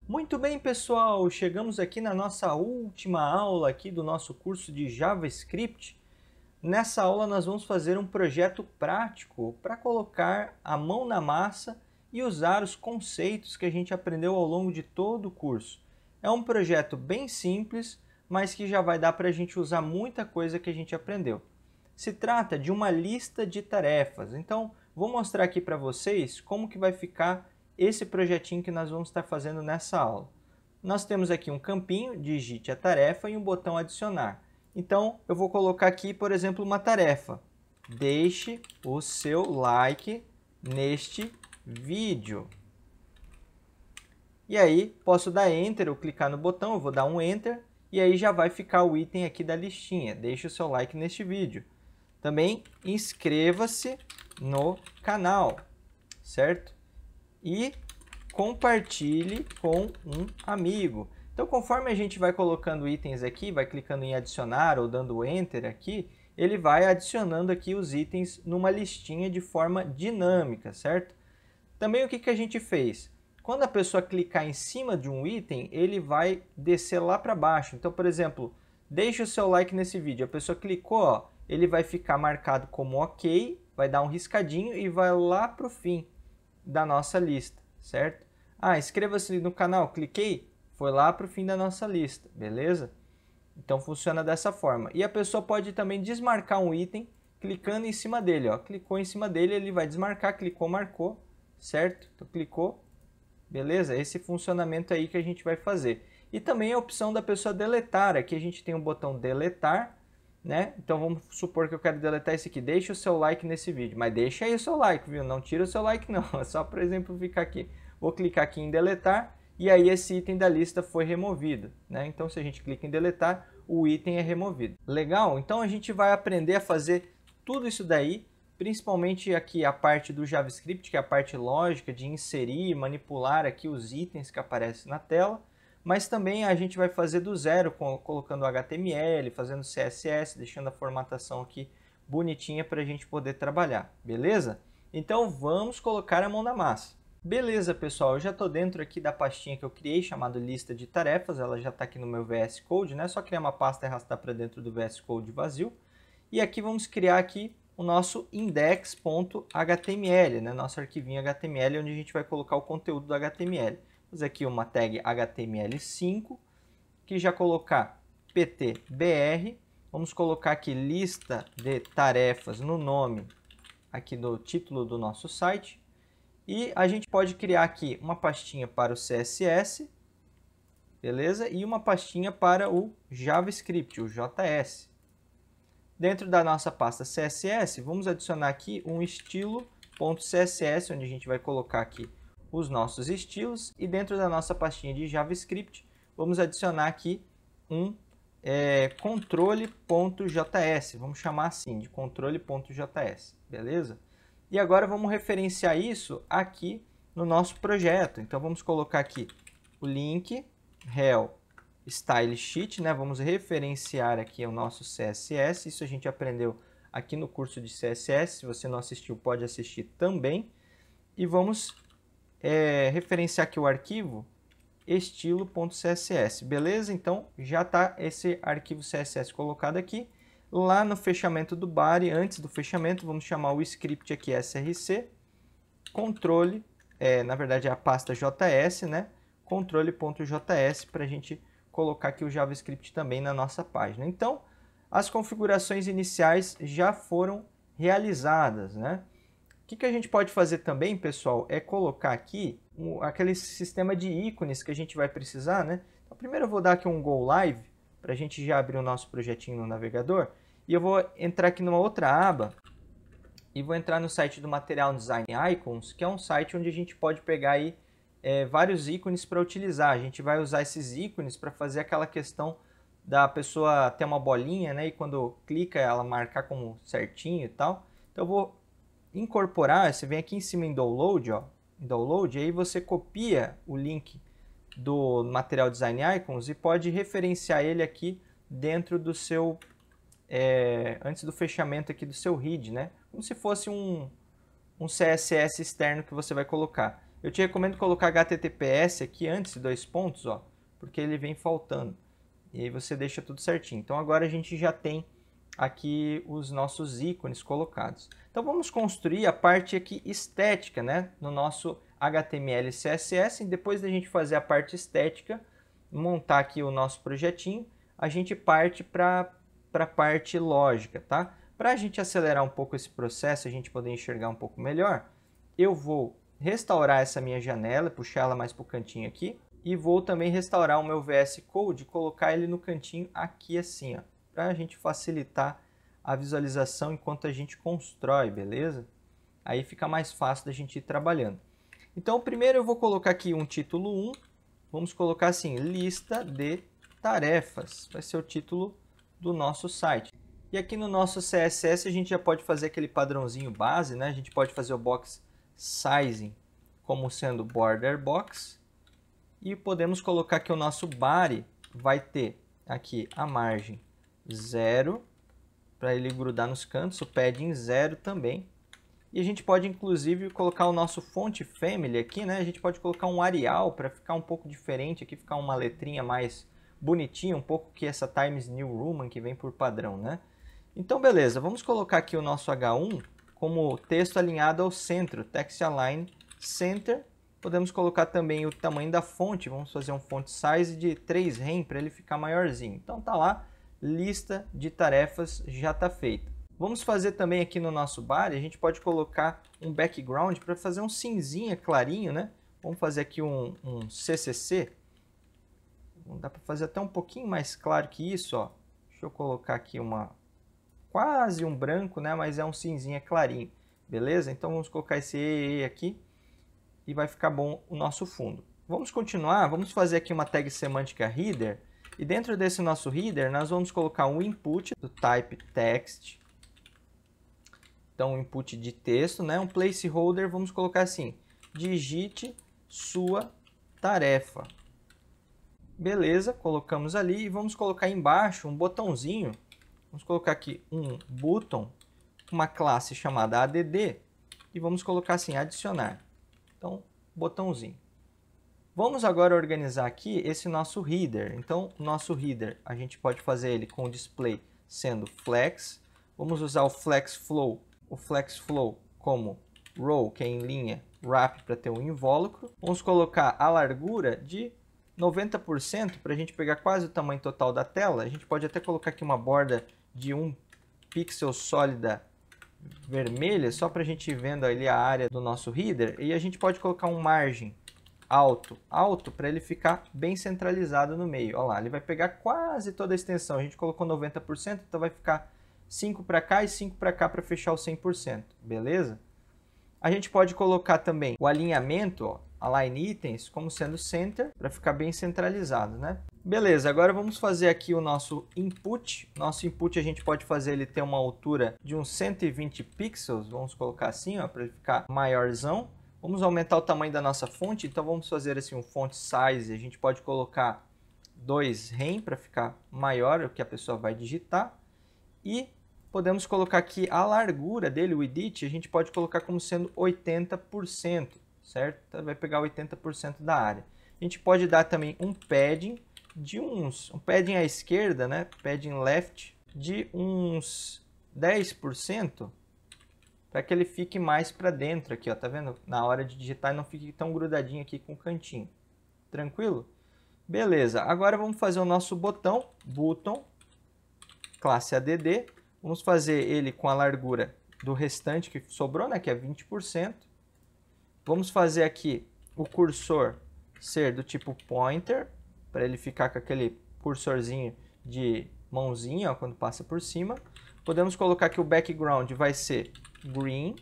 Muito bem, pessoal, chegamos aqui na nossa última aula aqui do nosso curso de JavaScript. Nessa aula nós vamos fazer um projeto prático para colocar a mão na massa e usar os conceitos que a gente aprendeu ao longo de todo o curso. É um projeto bem simples, mas que já vai dar para a gente usar muita coisa que a gente aprendeu. Se trata de uma lista de tarefas, então vou mostrar aqui para vocês como que vai ficar esse projetinho que nós vamos estar fazendo nessa aula. Nós temos aqui um campinho, digite a tarefa e um botão adicionar. Então, eu vou colocar aqui, por exemplo, uma tarefa. Deixe o seu like neste vídeo. E aí, posso dar Enter ou clicar no botão, eu vou dar um Enter, e aí já vai ficar o item aqui da listinha. Deixe o seu like neste vídeo. Também inscreva-se no canal, certo? E compartilhe com um amigo. Então, conforme a gente vai colocando itens aqui, vai clicando em adicionar ou dando Enter aqui, ele vai adicionando aqui os itens numa listinha de forma dinâmica, certo? Também o que a gente fez? Quando a pessoa clicar em cima de um item, ele vai descer lá para baixo. Então, por exemplo, deixe o seu like nesse vídeo. A pessoa clicou, ó, ele vai ficar marcado como OK, vai dar um riscadinho e vai lá para o fim da nossa lista, certo? Ah, inscreva-se no canal, cliquei, foi lá para o fim da nossa lista, beleza? Então funciona dessa forma. E a pessoa pode também desmarcar um item clicando em cima dele, ó. Clicou em cima dele, ele vai desmarcar, clicou, marcou, certo? Então clicou, beleza? Esse funcionamento aí que a gente vai fazer. E também a opção da pessoa deletar, aqui a gente tem um botão deletar, né? Então vamos supor que eu quero deletar esse aqui. Deixa o seu like nesse vídeo, mas deixa aí o seu like, viu? Não tira o seu like não, é só para exemplificar aqui. Vou clicar aqui em deletar e aí esse item da lista foi removido, né? Então se a gente clica em deletar, o item é removido. Legal? Então a gente vai aprender a fazer tudo isso daí, principalmente aqui a parte do JavaScript, que é a parte lógica de inserir, manipular aqui os itens que aparecem na tela. Mas também a gente vai fazer do zero, colocando HTML, fazendo CSS, deixando a formatação aqui bonitinha para a gente poder trabalhar, beleza? Então vamos colocar a mão na massa. Beleza, pessoal, eu já estou dentro aqui da pastinha que eu criei, chamada lista de tarefas, ela já está aqui no meu VS Code, né? Só criar uma pasta e arrastar para dentro do VS Code vazio. E aqui vamos criar aqui o nosso index.html, né? Nosso arquivinho HTML, onde a gente vai colocar o conteúdo do HTML. Vamos aqui uma tag HTML5, que já colocar ptbr, vamos colocar aqui lista de tarefas no nome, aqui do título do nosso site, e a gente pode criar aqui uma pastinha para o CSS, beleza? E uma pastinha para o JavaScript, o JS. Dentro da nossa pasta CSS, vamos adicionar aqui um estilo.css, onde a gente vai colocar aqui os nossos estilos, e dentro da nossa pastinha de JavaScript, vamos adicionar aqui um controle.js, vamos chamar assim, de controle.js, beleza? E agora vamos referenciar isso aqui no nosso projeto. Então vamos colocar aqui o link rel style sheet, né? Vamos referenciar aqui o nosso CSS, isso a gente aprendeu aqui no curso de CSS, se você não assistiu pode assistir também. E vamos referenciar aqui o arquivo estilo.css, beleza? Então já está esse arquivo CSS colocado aqui. Lá no fechamento do body, antes do fechamento, vamos chamar o script aqui src, controle, na verdade é a pasta js, né? Controle.js para a gente colocar aqui o JavaScript também na nossa página. Então, as configurações iniciais já foram realizadas, né? O que a gente pode fazer também, pessoal, é colocar aqui aquele sistema de ícones que a gente vai precisar, né? Então, primeiro eu vou dar aqui um Go Live, para a gente já abrir o nosso projetinho no navegador. E eu vou entrar aqui numa outra aba e vou entrar no site do Material Design Icons, que é um site onde a gente pode pegar aí vários ícones para utilizar. A gente vai usar esses ícones para fazer aquela questão da pessoa ter uma bolinha, né? E quando clica ela marcar como certinho e tal. Então eu vou incorporar, você vem aqui em cima em Download, ó, em Download, e aí você copia o link do Material Design Icons e pode referenciar ele aqui dentro do seu, antes do fechamento aqui do seu read, né? Como se fosse um CSS externo que você vai colocar. Eu te recomendo colocar HTTPS aqui antes, 2 pontos, ó, porque ele vem faltando. E aí você deixa tudo certinho. Então agora a gente já tem aqui os nossos ícones colocados. Então vamos construir a parte aqui estética, né, no nosso HTML e CSS. E depois da gente fazer a parte estética, montar aqui o nosso projetinho, a gente parte para a parte lógica, tá? Para a gente acelerar um pouco esse processo, a gente poder enxergar um pouco melhor, eu vou restaurar essa minha janela, puxar ela mais para o cantinho aqui, e vou também restaurar o meu VS Code e colocar ele no cantinho aqui assim, ó, para a gente facilitar a visualização enquanto a gente constrói, beleza? Aí fica mais fácil da gente ir trabalhando. Então, primeiro eu vou colocar aqui um título 1, vamos colocar assim, lista de tarefas, vai ser o título do nosso site. E aqui no nosso CSS a gente já pode fazer aquele padrãozinho base, né? A gente pode fazer o box sizing como sendo border box. E podemos colocar que o nosso body vai ter aqui a margem 0, para ele grudar nos cantos, o padding 0 também. E a gente pode inclusive colocar o nosso font family aqui, né? A gente pode colocar um Arial para ficar um pouco diferente, aqui ficar uma letrinha mais bonitinha, um pouco que essa Times New Roman que vem por padrão, né? Então beleza, vamos colocar aqui o nosso H1 como texto alinhado ao centro, text align center. Podemos colocar também o tamanho da fonte, vamos fazer um font size de 3 rem para ele ficar maiorzinho. Então tá lá, lista de tarefas já está feita. Vamos fazer também aqui no nosso body, a gente pode colocar um background para fazer um cinzinha clarinho, né? Vamos fazer aqui um CCC. Dá para fazer até um pouquinho mais claro que isso, ó. Deixa eu colocar aqui quase um branco, né? Mas é um cinzinha clarinho, beleza? Então vamos colocar esse EE aqui e vai ficar bom o nosso fundo. Vamos continuar, vamos fazer aqui uma tag semântica header. E dentro desse nosso header, nós vamos colocar um input do type text. Então, um input de texto, né? Um placeholder, vamos colocar assim, digite sua tarefa. Beleza, colocamos ali e vamos colocar embaixo um botãozinho. Vamos colocar aqui um button, uma classe chamada add e vamos colocar assim, adicionar. Então, botãozinho. Vamos agora organizar aqui esse nosso header. Então, o nosso header, a gente pode fazer ele com o display sendo flex. Vamos usar o flex flow como row, que é em linha, wrap para ter um invólucro. Vamos colocar a largura de 90% para a gente pegar quase o tamanho total da tela. A gente pode até colocar aqui uma borda de 1 pixel sólida vermelha, só para a gente ir vendo ali a área do nosso header. E a gente pode colocar um margem alto para ele ficar bem centralizado no meio. Olha lá, ele vai pegar quase toda a extensão. A gente colocou 90%, então vai ficar 5 para cá e 5 para cá para fechar o 100%, beleza? A gente pode colocar também o alinhamento, ó, align itens, como sendo center, para ficar bem centralizado, né? Beleza, agora vamos fazer aqui o nosso input. Nosso input a gente pode fazer ele ter uma altura de uns 120 pixels, vamos colocar assim, ó, para ele ficar maiorzão. Vamos aumentar o tamanho da nossa fonte, então vamos fazer assim um font size, a gente pode colocar 2 rem para ficar maior o que a pessoa vai digitar. E podemos colocar aqui a largura dele, o width, a gente pode colocar como sendo 80%, certo? Então vai pegar 80% da área. A gente pode dar também um padding de um padding à esquerda, né? Padding left de uns 10%, para que ele fique mais para dentro aqui, ó, tá vendo? Na hora de digitar não fique tão grudadinho aqui com o cantinho. Tranquilo? Beleza. Agora vamos fazer o nosso botão, button, classe add. Vamos fazer ele com a largura do restante que sobrou, né, que é 20%. Vamos fazer aqui o cursor ser do tipo pointer, para ele ficar com aquele cursorzinho de mãozinha, ó, quando passa por cima. Podemos colocar que o background vai ser green.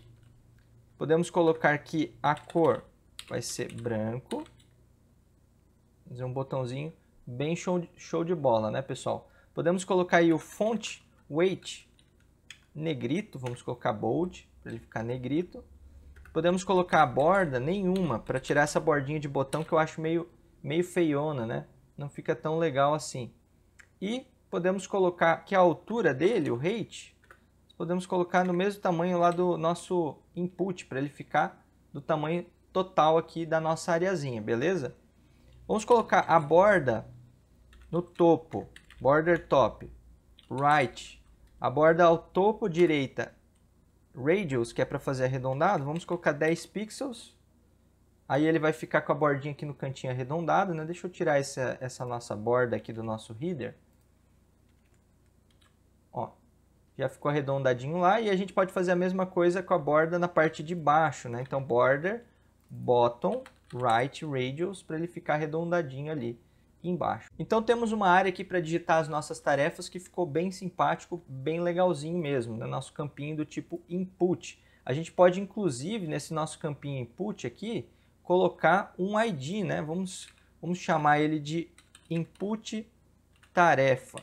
Podemos colocar que a cor vai ser branco. Vamos fazer um botãozinho bem show de bola, né, pessoal? Podemos colocar aí o font weight negrito, vamos colocar bold, para ele ficar negrito. Podemos colocar a borda nenhuma, para tirar essa bordinha de botão que eu acho meio feiona, né? Não fica tão legal assim. E podemos colocar que a altura dele, o height, podemos colocar no mesmo tamanho lá do nosso input, para ele ficar do tamanho total aqui da nossa areazinha, beleza? Vamos colocar a borda no topo, border top, right. A borda ao topo direita, radius, que é para fazer arredondado, vamos colocar 10 pixels. Aí ele vai ficar com a bordinha aqui no cantinho arredondado, né? Deixa eu tirar essa nossa borda aqui do nosso header. Ó, já ficou arredondadinho lá. E a gente pode fazer a mesma coisa com a borda na parte de baixo, né? Então, border, bottom, right, radius, para ele ficar arredondadinho ali embaixo. Então, temos uma área aqui para digitar as nossas tarefas que ficou bem simpático, bem legalzinho mesmo, né? Nosso campinho do tipo input. A gente pode, inclusive, nesse nosso campinho input aqui, colocar um ID, né? Vamos chamar ele de input tarefa.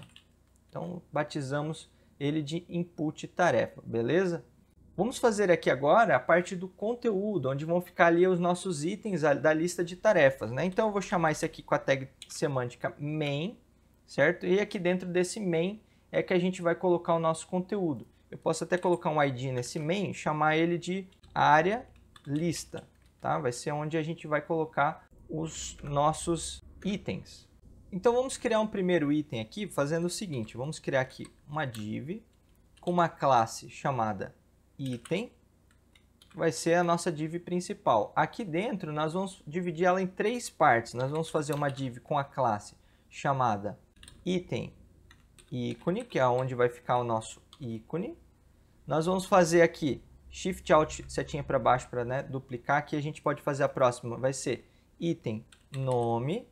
Então, batizamos ele de input tarefa, beleza? Vamos fazer aqui agora a parte do conteúdo, onde vão ficar ali os nossos itens da lista de tarefas, né? Então, eu vou chamar isso aqui com a tag semântica main, certo? E aqui dentro desse main é que a gente vai colocar o nosso conteúdo. Eu posso até colocar um ID nesse main, chamar ele de área lista. Tá? Vai ser onde a gente vai colocar os nossos itens. Então vamos criar um primeiro item aqui fazendo o seguinte, vamos criar aqui uma div com uma classe chamada item, vai ser a nossa div principal. Aqui dentro nós vamos dividir ela em 3 partes, nós vamos fazer uma div com a classe chamada item ícone, que é onde vai ficar o nosso ícone. Nós vamos fazer aqui Shift Alt setinha para baixo para, né, duplicar. Aqui a gente pode fazer a próxima, vai ser item nome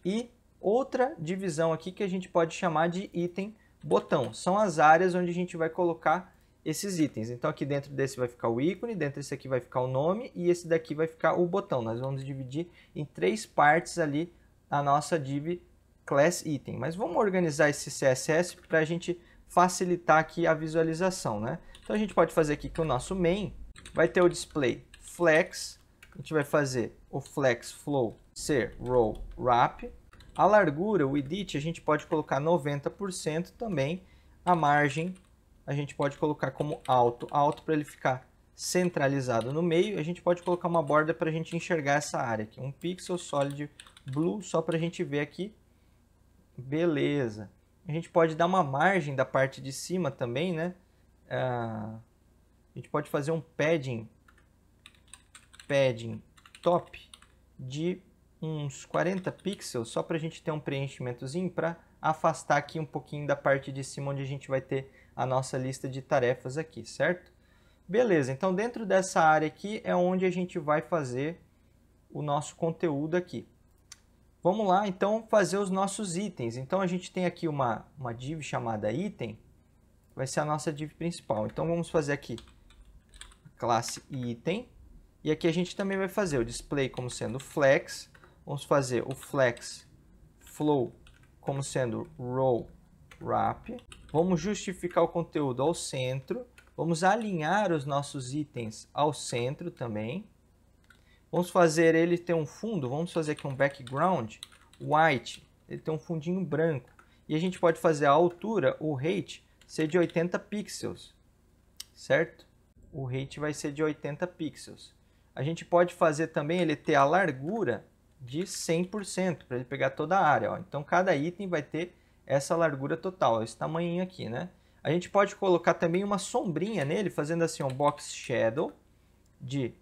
e outra divisão aqui que a gente pode chamar de item botão. São as áreas onde a gente vai colocar esses itens. Então aqui dentro desse vai ficar o ícone, dentro desse aqui vai ficar o nome e esse daqui vai ficar o botão. Nós vamos dividir em 3 partes ali a nossa div class item. Mas vamos organizar esse CSS para a gente facilitar aqui a visualização, né? Então a gente pode fazer aqui que o nosso main vai ter o display flex, a gente vai fazer o flex flow ser row wrap, a largura, o edit, a gente pode colocar 90% também, a margem a gente pode colocar como alto para ele ficar centralizado no meio, a gente pode colocar uma borda para a gente enxergar essa área aqui, um pixel solid blue só para a gente ver aqui, beleza. A gente pode dar uma margem da parte de cima também, né? A gente pode fazer um padding top de uns 40 pixels, só para a gente ter um preenchimentozinho para afastar aqui um pouquinho da parte de cima onde a gente vai ter a nossa lista de tarefas aqui, certo? Beleza, então dentro dessa área aqui é onde a gente vai fazer o nosso conteúdo aqui. Vamos lá, então, fazer os nossos itens. Então, a gente tem aqui uma div chamada item, vai ser a nossa div principal. Então, vamos fazer aqui a classe item. E aqui a gente também vai fazer o display como sendo flex. Vamos fazer o flex flow como sendo row wrap. Vamos justificar o conteúdo ao centro. Vamos alinhar os nossos itens ao centro também. Vamos fazer ele ter um fundo, vamos fazer aqui um background white, ele tem um fundinho branco. E a gente pode fazer a altura, o height, ser de 80 pixels, certo? O height vai ser de 80 pixels. A gente pode fazer também ele ter a largura de 100%, para ele pegar toda a área. Ó. Então, cada item vai ter essa largura total, esse tamanhinho aqui, né? A gente pode colocar também uma sombrinha nele, fazendo assim um box shadow de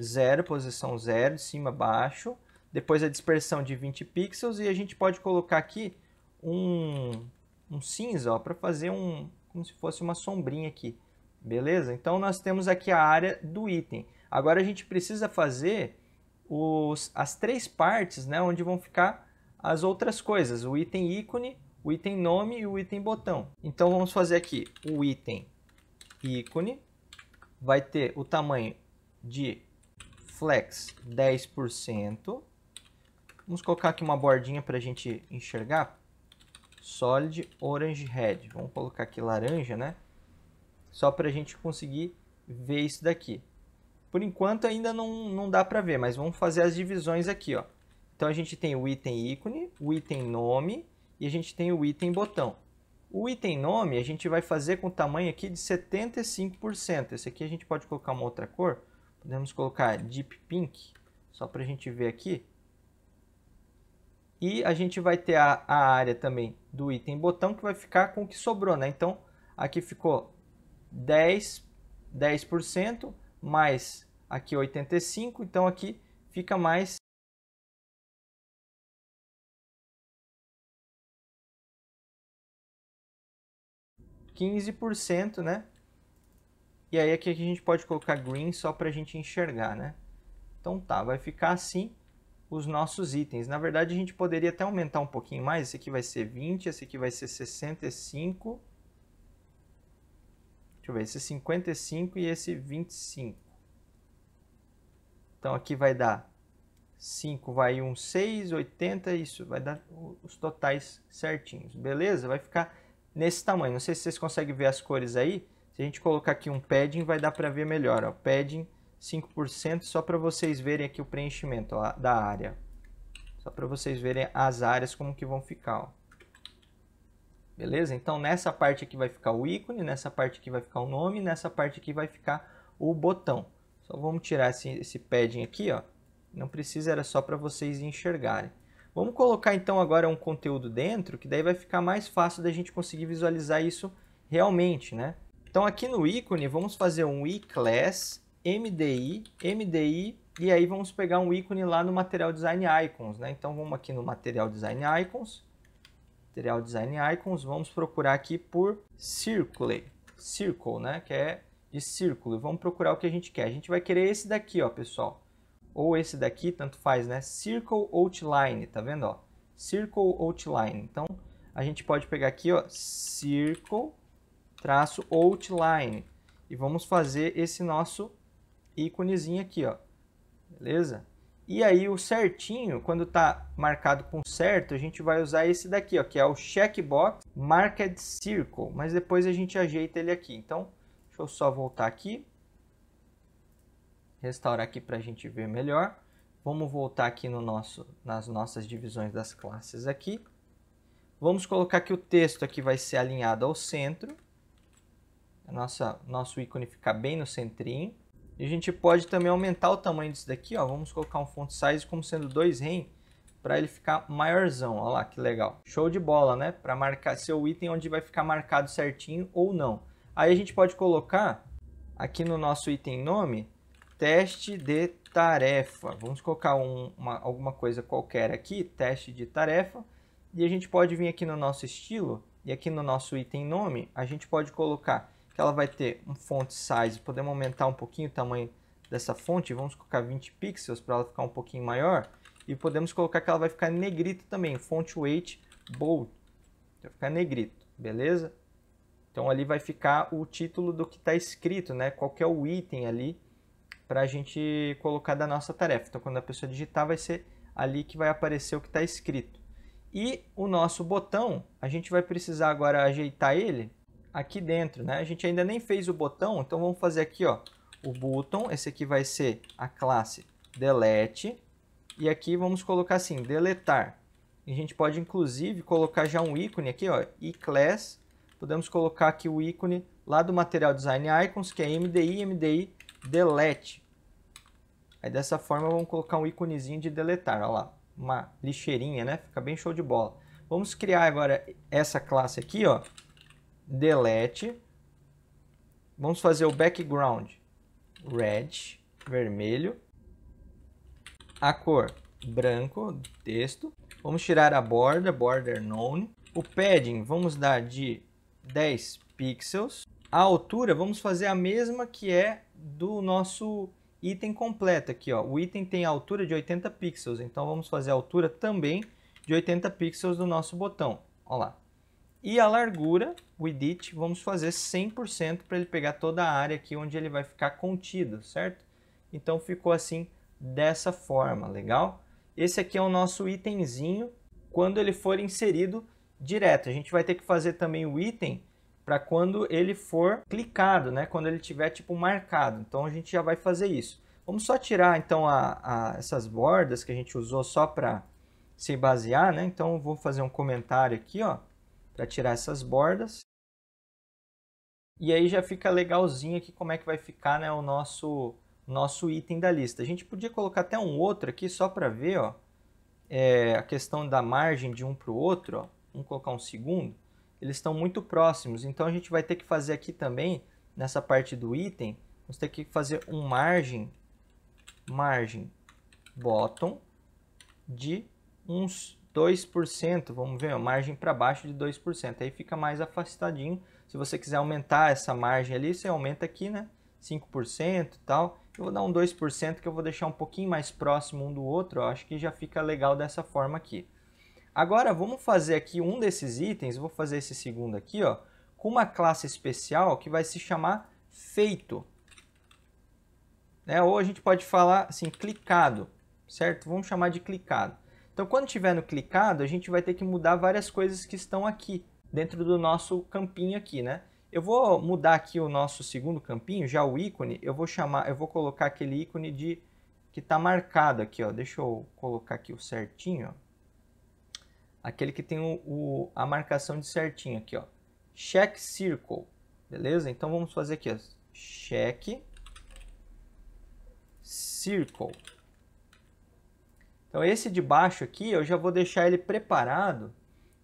0, posição 0, de cima a baixo. Depois a dispersão de 20 pixels. E a gente pode colocar aqui um cinza para fazer como se fosse uma sombrinha aqui. Beleza? Então nós temos aqui a área do item. Agora a gente precisa fazer as 3 partes, né, onde vão ficar as outras coisas. O item ícone, o item nome e o item botão. Então vamos fazer aqui o item ícone. Vai ter o tamanho de flex 10%. Vamos colocar aqui uma bordinha para a gente enxergar. Solid orange red. Vamos colocar aqui laranja, né? Só para a gente conseguir ver isso daqui. Por enquanto ainda não dá para ver, mas vamos fazer as divisões aqui, ó. Então a gente tem o item ícone, o item nome e a gente tem o item botão. O item nome a gente vai fazer com o tamanho aqui de 75%. Esse aqui a gente pode colocar uma outra cor. Podemos colocar Deep Pink, só para a gente ver aqui. E a gente vai ter a área também do item botão, que vai ficar com o que sobrou, né? Então, aqui ficou 10%, mais aqui 85%, então aqui fica mais 15%, né? E aí aqui a gente pode colocar green só para a gente enxergar, né? Então tá, vai ficar assim os nossos itens. Na verdade, a gente poderia até aumentar um pouquinho mais. Esse aqui vai ser 20, esse aqui vai ser 65. Deixa eu ver, esse 55 e esse 25. Então aqui vai dar 5, vai 1, 6, 80, isso. Vai dar os totais certinhos, beleza? Vai ficar nesse tamanho. Não sei se vocês conseguem ver as cores aí. Se a gente colocar aqui um padding, vai dar para ver melhor. Ó. Padding 5%, só para vocês verem aqui o preenchimento ó, da área. Só para vocês verem as áreas como que vão ficar. Ó. Beleza? Então nessa parte aqui vai ficar o ícone, nessa parte aqui vai ficar o nome, nessa parte aqui vai ficar o botão. Só vamos tirar esse padding aqui, ó. Não precisa, era só para vocês enxergarem. Vamos colocar então agora um conteúdo dentro, que daí vai ficar mais fácil da gente conseguir visualizar isso realmente, né? Então aqui no ícone vamos fazer um iClass, MDI, e aí vamos pegar um ícone lá no Material Design Icons, né? Então vamos aqui no Material Design Icons, vamos procurar aqui por Circle, né? Que é de círculo. Vamos procurar o que a gente quer. A gente vai querer esse daqui, ó, pessoal. Ou esse daqui, tanto faz, né? Circle Outline, tá vendo, ó? Circle Outline. Então a gente pode pegar aqui, ó, Circle traço outline e vamos fazer esse nosso íconezinho aqui, ó, beleza? E aí o certinho, quando tá marcado com certo, a gente vai usar esse daqui, ó, que é o checkbox marked circle, mas depois a gente ajeita ele aqui. Então, deixa eu só voltar aqui, restaurar aqui para a gente ver melhor. Vamos voltar aqui no nas nossas divisões das classes aqui. Vamos colocar que o texto aqui vai ser alinhado ao centro. Nosso ícone ficar bem no centrinho. E a gente pode também aumentar o tamanho disso daqui, ó. Vamos colocar um font size como sendo 2 rem para ele ficar maiorzão. Olha lá que legal. Show de bola, né? Para marcar seu item onde vai ficar marcado certinho ou não. Aí a gente pode colocar aqui no nosso item nome, teste de tarefa. Vamos colocar alguma coisa qualquer aqui, teste de tarefa. E a gente pode vir aqui no nosso estilo e aqui no nosso item nome, a gente pode colocar que ela vai ter um font size, podemos aumentar um pouquinho o tamanho dessa fonte, vamos colocar 20 pixels para ela ficar um pouquinho maior, e podemos colocar que ela vai ficar negrito também, font weight bold, vai ficar negrito, beleza? Então ali vai ficar o título do que está escrito, né? Qual que é o item ali para a gente colocar da nossa tarefa. Então quando a pessoa digitar vai ser ali que vai aparecer o que está escrito. E o nosso botão, a gente vai precisar agora ajeitar ele aqui dentro, né? A gente ainda nem fez o botão, então vamos fazer aqui, ó, o button. Esse aqui vai ser a classe delete. E aqui vamos colocar assim, deletar. E a gente pode, inclusive, colocar já um ícone aqui, ó, iClass. Podemos colocar aqui o ícone lá do Material Design Icons, que é MDI delete. Aí dessa forma vamos colocar um íconezinho de deletar, ó lá, uma lixeirinha, né? Fica bem show de bola. Vamos criar agora essa classe aqui, ó, delete. Vamos fazer o background red, vermelho. A cor branco do texto. Vamos tirar a borda, border none. O padding vamos dar de 10 pixels. A altura vamos fazer a mesma que é do nosso item completo aqui, ó. O item tem a altura de 80 pixels, então vamos fazer a altura também de 80 pixels do nosso botão. Olha lá. E a largura, o width, vamos fazer 100% para ele pegar toda a área aqui onde ele vai ficar contido, certo? Então ficou assim, dessa forma, legal? Esse aqui é o nosso itemzinho quando ele for inserido direto. A gente vai ter que fazer também o item para quando ele for clicado, né? Quando ele tiver tipo marcado. Então a gente já vai fazer isso. Vamos só tirar então essas bordas que a gente usou só para se basear, né? Então eu vou fazer um comentário aqui, ó, para tirar essas bordas. E aí já fica legalzinho aqui como é que vai ficar, né, o nosso nosso item da lista. A gente podia colocar até um outro aqui só para ver, ó, a questão da margem de um para o outro. Ó. Vamos colocar um segundo. Eles estão muito próximos, então a gente vai ter que fazer aqui também, nessa parte do item, vamos ter que fazer um margem bottom de uns 2%, vamos ver, margem para baixo de 2%, aí fica mais afastadinho. Se você quiser aumentar essa margem ali, você aumenta aqui, né, 5% e tal. Eu vou dar um 2% que eu vou deixar um pouquinho mais próximo um do outro, ó, acho que já fica legal dessa forma aqui. Agora vamos fazer aqui um desses itens, vou fazer esse segundo aqui, ó, com uma classe especial que vai se chamar feito. Né? Ou a gente pode falar assim, clicado, certo? Vamos chamar de clicado. Então quando estiver no clicado, a gente vai ter que mudar várias coisas que estão aqui, dentro do nosso campinho aqui, né? Eu vou mudar aqui o nosso segundo campinho, já o ícone, eu vou colocar aquele ícone que está marcado aqui, ó. Deixa eu colocar aqui o certinho, ó. Aquele que tem a marcação de certinho aqui, ó. Check Circle, beleza? Então vamos fazer aqui, ó. Check Circle. Então esse de baixo aqui, eu já vou deixar ele preparado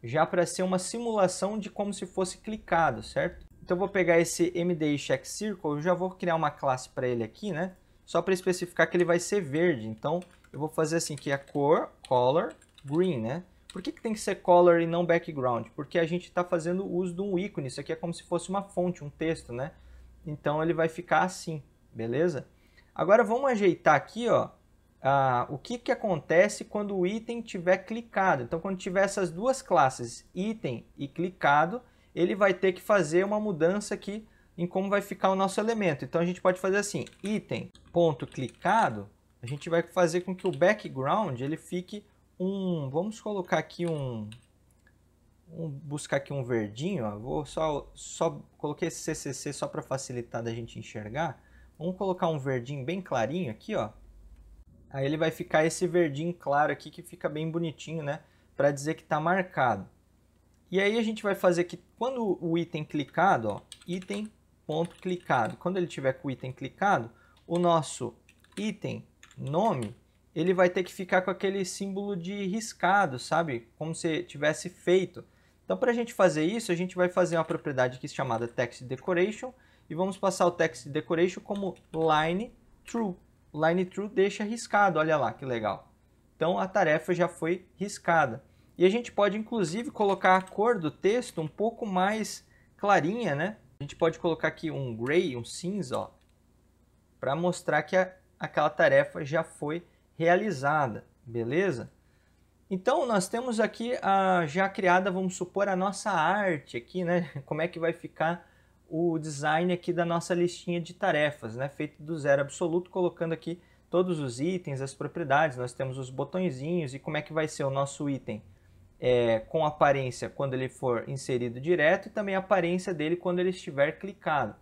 já para ser uma simulação de como se fosse clicado, certo? Então eu vou pegar esse MDI Check Circle, eu já vou criar uma classe para ele aqui, né? Só para especificar que ele vai ser verde. Então eu vou fazer assim, que a cor, color, green, né? Por que tem que ser color e não background? Porque a gente está fazendo uso de um ícone. Isso aqui é como se fosse uma fonte, um texto, né? Então ele vai ficar assim, beleza? Agora vamos ajeitar aqui, ó, o que acontece quando o item tiver clicado. Então quando tiver essas duas classes, item e clicado, ele vai ter que fazer uma mudança aqui em como vai ficar o nosso elemento. Então a gente pode fazer assim, item.clicado, a gente vai fazer com que o background ele fique vamos colocar aqui buscar aqui um verdinho, ó. Vou só coloquei esse CCC só para facilitar da gente enxergar. Vamos colocar um verdinho bem clarinho aqui, ó. Aí ele vai ficar esse verdinho claro aqui que fica bem bonitinho, né, para dizer que está marcado. E aí a gente vai fazer que quando o item clicado, ó, item.clicado, quando ele tiver com o item clicado, o nosso item nome ele vai ter que ficar com aquele símbolo de riscado, sabe? Como se tivesse feito. Então, para a gente fazer isso, a gente vai fazer uma propriedade aqui chamada text decoration e vamos passar o text decoration como line true. Line true deixa riscado, olha lá que legal. Então, a tarefa já foi riscada. E a gente pode, inclusive, colocar a cor do texto um pouco mais clarinha, né? A gente pode colocar aqui um gray, um cinza, para mostrar que aquela tarefa já foi realizada, beleza? Então nós temos aqui já criada, vamos supor, a nossa arte aqui, né? Como é que vai ficar o design aqui da nossa listinha de tarefas, né? Feito do zero absoluto, colocando aqui todos os itens, as propriedades, nós temos os botõezinhos e como é que vai ser o nosso item com aparência quando ele for inserido direto e também a aparência dele quando ele estiver clicado.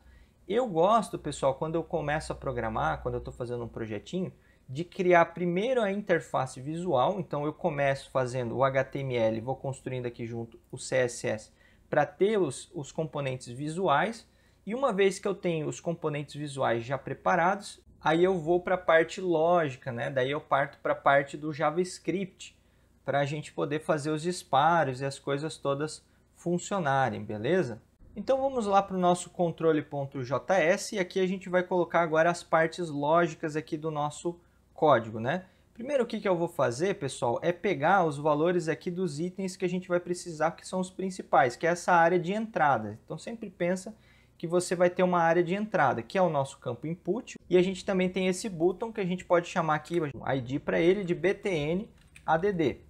Eu gosto, pessoal, quando eu começo a programar, quando eu estou fazendo um projetinho, de criar primeiro a interface visual. Então eu começo fazendo o HTML, vou construindo aqui junto o CSS para ter os componentes visuais. E uma vez que eu tenho os componentes visuais já preparados, aí eu vou para a parte lógica, né? Daí eu parto para a parte do JavaScript, para a gente poder fazer os disparos e as coisas todas funcionarem, beleza? Então vamos lá para o nosso controle.js e aqui a gente vai colocar agora as partes lógicas aqui do nosso código, né? Primeiro o que eu vou fazer, pessoal, é pegar os valores aqui dos itens que a gente vai precisar, que são os principais, que é essa área de entrada. Então sempre pensa que você vai ter uma área de entrada, que é o nosso campo input, e a gente também tem esse botão que a gente pode chamar aqui, ID para ele, de btn add.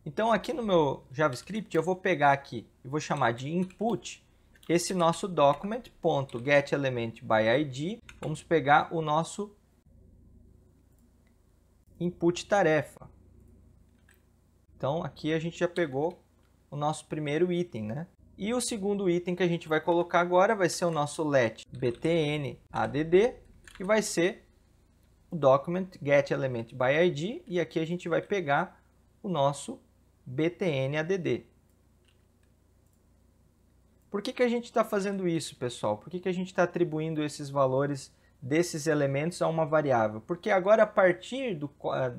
Então aqui no meu JavaScript eu vou pegar aqui e vou chamar de input esse nosso document.getElementById. Vamos pegar o nosso input tarefa. Então aqui a gente já pegou o nosso primeiro item, né? E o segundo item que a gente vai colocar agora vai ser o nosso let btn add e vai ser o document getElementById e aqui a gente vai pegar o nosso btn add. Por que a gente está fazendo isso, pessoal? Por que a gente está atribuindo esses valores desses elementos a uma variável? Porque agora, a partir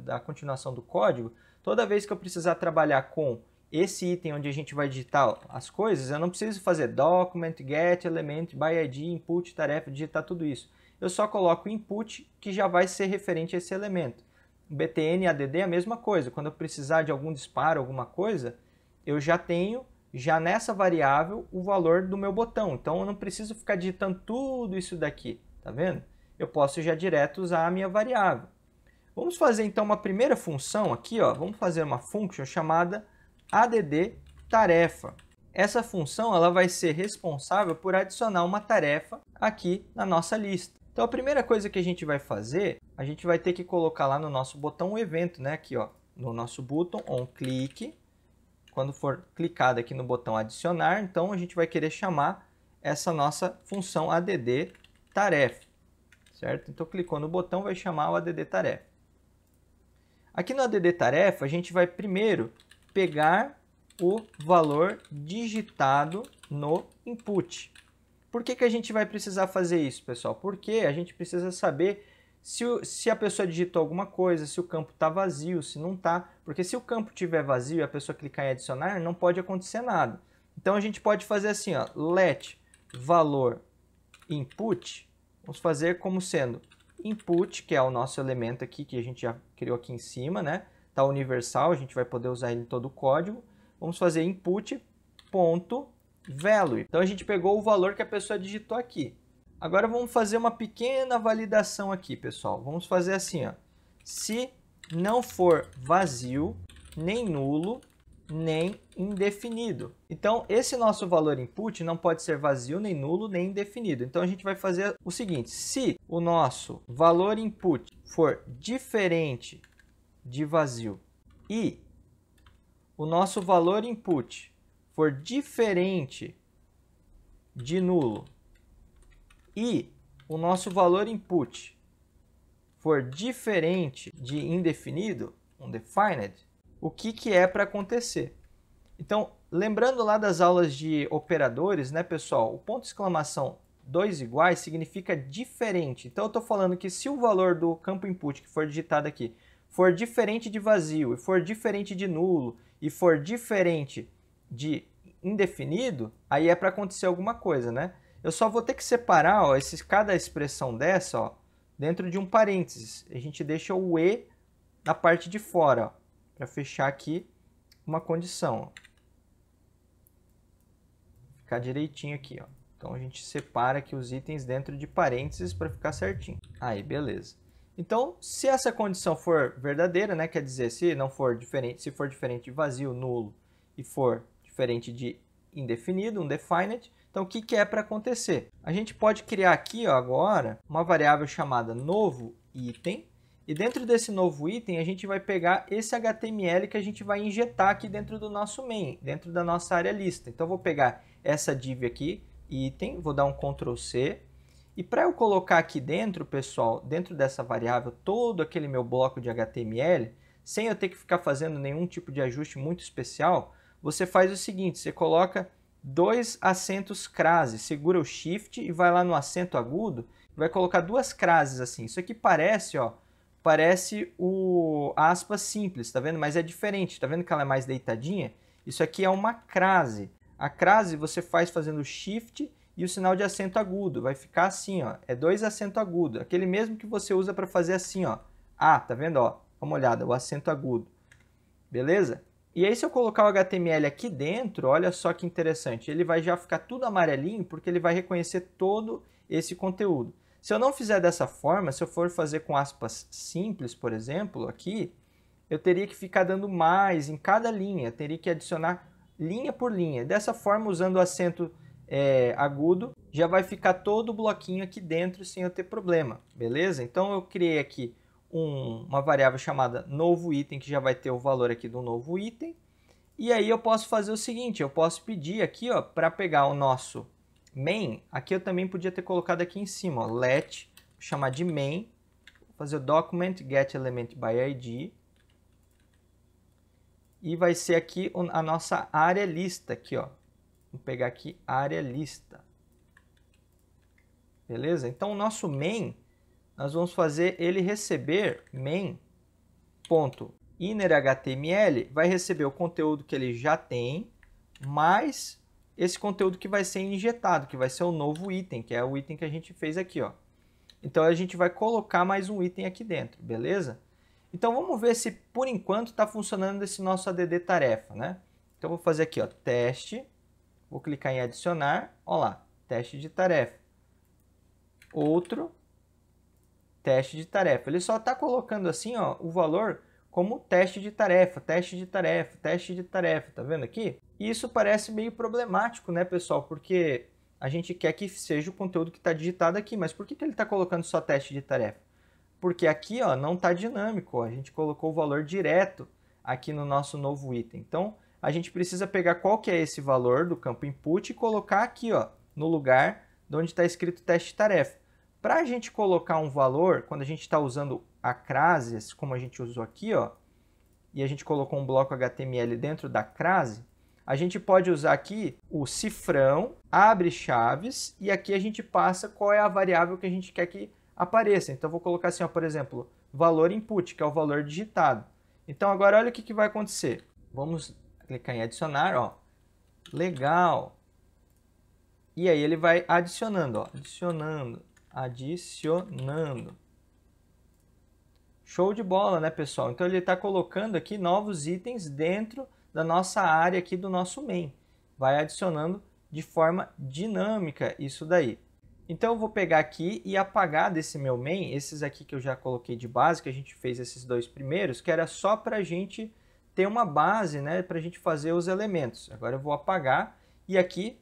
da continuação do código, toda vez que eu precisar trabalhar com esse item onde a gente vai digitar as coisas, eu não preciso fazer document, get, element, by id, input, tarefa, digitar tudo isso. Eu só coloco o input, que já vai ser referente a esse elemento. btn add é a mesma coisa. Quando eu precisar de algum disparo, alguma coisa, eu já tenho, já nessa variável, o valor do meu botão. Então, eu não preciso ficar digitando tudo isso daqui, tá vendo? Eu posso já direto usar a minha variável. Vamos fazer, então, uma primeira função aqui, ó. Vamos fazer uma function chamada add-tarefa. Essa função ela vai ser responsável por adicionar uma tarefa aqui na nossa lista. Então, a primeira coisa que a gente vai fazer, a gente vai ter que colocar lá no nosso botão o evento, né? Aqui, ó, no nosso botão onClick. Quando for clicado aqui no botão adicionar, então a gente vai querer chamar essa nossa função add-tarefa, certo? Então, clicou no botão, vai chamar o add-tarefa. Aqui no add-tarefa, a gente vai primeiro pegar o valor digitado no input. Por que a gente vai precisar fazer isso, pessoal? Porque a gente precisa saber se a pessoa digitou alguma coisa, se o campo está vazio, se não está. Porque se o campo estiver vazio e a pessoa clicar em adicionar, não pode acontecer nada. Então, a gente pode fazer assim, ó, let valor input, vamos fazer como sendo input, que é o nosso elemento aqui, que a gente já criou aqui em cima, né? Está universal, a gente vai poder usar ele em todo o código. Vamos fazer input.value. Então, a gente pegou o valor que a pessoa digitou aqui. Agora, vamos fazer uma pequena validação aqui, pessoal. Vamos fazer assim, ó. Se não for vazio, nem nulo, nem indefinido. Então, esse nosso valor input não pode ser vazio, nem nulo, nem indefinido. Então, a gente vai fazer o seguinte. Se o nosso valor input for diferente de vazio e o nosso valor input for diferente de nulo e o nosso valor input for diferente de indefinido, undefined, o que é para acontecer? Então, lembrando lá das aulas de operadores, né, pessoal? O ponto de exclamação 2 iguais significa diferente. Então, eu estou falando que se o valor do campo input que for digitado aqui for diferente de vazio, e for diferente de nulo, e for diferente de indefinido, aí é para acontecer alguma coisa, né? Eu só vou ter que separar, ó, cada expressão dessa, ó, dentro de um parênteses. A gente deixa o e na parte de fora, para fechar aqui uma condição. Ó. Ficar direitinho aqui, ó. Então, a gente separa aqui os itens dentro de parênteses para ficar certinho. Aí, beleza. Então, se essa condição for verdadeira, né, quer dizer, se não for diferente, se for diferente de vazio, nulo, e for diferente de indefinido, undefined, então o que é para acontecer? A gente pode criar aqui, ó, agora uma variável chamada novo item, e dentro desse novo item a gente vai pegar esse HTML que a gente vai injetar aqui dentro do nosso main, dentro da nossa área lista. Então, eu vou pegar essa div aqui, item, vou dar um Ctrl C, e para eu colocar aqui dentro, pessoal, dentro dessa variável, todo aquele meu bloco de HTML, sem eu ter que ficar fazendo nenhum tipo de ajuste muito especial, você faz o seguinte, você coloca 2 acentos crase, segura o Shift e vai lá no acento agudo, vai colocar 2 crases assim. Isso aqui parece, ó, parece o aspas simples, tá vendo? Mas é diferente, tá vendo que ela é mais deitadinha? Isso aqui é uma crase. A crase você faz fazendo Shift e o sinal de acento agudo. Vai ficar assim, ó. É 2 acento agudo. Aquele mesmo que você usa para fazer assim, ó. Ah, tá vendo, ó? Dá uma olhada, o acento agudo. Beleza? E aí, se eu colocar o HTML aqui dentro, olha só que interessante. Ele vai já ficar tudo amarelinho, porque ele vai reconhecer todo esse conteúdo. Se eu não fizer dessa forma, se eu for fazer com aspas simples, por exemplo, aqui, eu teria que ficar dando mais em cada linha. Eu teria que adicionar linha por linha. Dessa forma, usando o acento agudo, já vai ficar todo o bloquinho aqui dentro sem eu ter problema, beleza? Então, eu criei aqui uma variável chamada novo item, que já vai ter o valor aqui do novo item. E aí eu posso fazer o seguinte, eu posso pedir aqui, ó, para pegar o nosso main, aqui eu também podia ter colocado aqui em cima, ó, let, vou chamar de main, vou fazer o document get element by id, e vai ser aqui a nossa área lista, aqui, ó. Vou pegar aqui área lista. Beleza? Então, o nosso main nós vamos fazer ele receber main.innerHTML, vai receber o conteúdo que ele já tem, mais esse conteúdo que vai ser injetado, que vai ser o novo item, que é o item que a gente fez aqui, ó. Então a gente vai colocar mais um item aqui dentro, beleza? Então vamos ver se por enquanto está funcionando esse nosso add tarefa, né? Então eu vou fazer aqui, ó, teste, vou clicar em adicionar, ó lá, teste de tarefa. Outro teste de tarefa. Ele só está colocando assim, ó, o valor como teste de tarefa, teste de tarefa, teste de tarefa, tá vendo aqui? E isso parece meio problemático, né, pessoal? Porque a gente quer que seja o conteúdo que está digitado aqui, mas por que ele está colocando só teste de tarefa? Porque aqui, ó, não está dinâmico, ó. A gente colocou o valor direto aqui no nosso novo item. Então, a gente precisa pegar qual que é esse valor do campo input e colocar aqui, ó, no lugar de onde está escrito teste de tarefa. Para a gente colocar um valor, quando a gente está usando a crase, como a gente usou aqui, ó, e a gente colocou um bloco HTML dentro da crase, a gente pode usar aqui o cifrão, abre chaves, e aqui a gente passa qual é a variável que a gente quer que apareça. Então, eu vou colocar assim, ó, por exemplo, valor input, que é o valor digitado. Então, agora olha o que vai acontecer. Vamos clicar em adicionar, ó. Legal. E aí ele vai adicionando, ó, adicionando. Show de bola, né, pessoal? Então ele está colocando aqui novos itens dentro da nossa área aqui do nosso main. Vai adicionando de forma dinâmica isso daí. Então eu vou pegar aqui e apagar desse meu main, esses aqui que eu já coloquei de base, que a gente fez esses dois primeiros, que era só para a gente ter uma base, né, para a gente fazer os elementos. Agora eu vou apagar e aqui,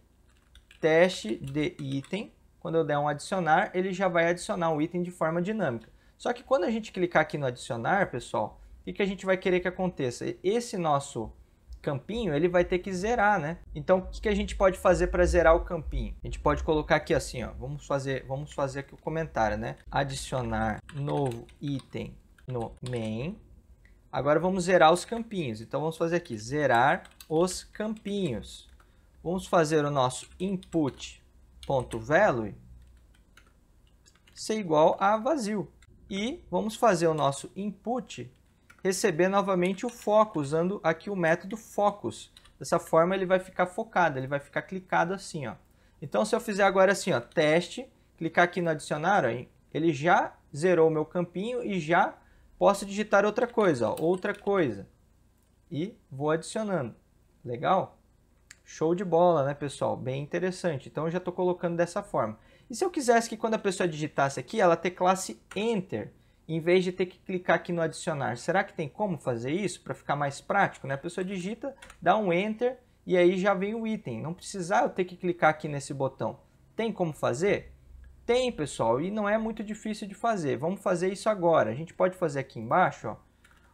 teste de item, quando eu der um adicionar, ele já vai adicionar o item de forma dinâmica. Só que quando a gente clicar aqui no adicionar, pessoal, o que a gente vai querer que aconteça? Esse nosso campinho, ele vai ter que zerar, né? Então, o que a gente pode fazer para zerar o campinho? A gente pode colocar aqui assim, ó, vamos fazer aqui o comentário, né? Adicionar novo item no main. Agora vamos zerar os campinhos. Então, vamos fazer aqui, zerar os campinhos. Vamos fazer o nosso input.value ser igual a vazio. E vamos fazer o nosso input receber novamente o foco, usando aqui o método focus. Dessa forma ele vai ficar focado, ele vai ficar clicado assim, ó. Então se eu fizer agora assim, ó, teste, clicar aqui no adicionar, ó, ele já zerou o meu campinho e já posso digitar outra coisa, ó, outra coisa. E vou adicionando. Legal? Show de bola, né, pessoal? Bem interessante. Então eu já estou colocando dessa forma. E se eu quisesse que quando a pessoa digitasse aqui, ela teclasse Enter, em vez de ter que clicar aqui no adicionar? Será que tem como fazer isso para ficar mais prático, né? A pessoa digita, dá um Enter e aí já vem o item. Não precisar eu ter que clicar aqui nesse botão. Tem como fazer? Tem, pessoal, e não é muito difícil de fazer. Vamos fazer isso agora. A gente pode fazer aqui embaixo, ó,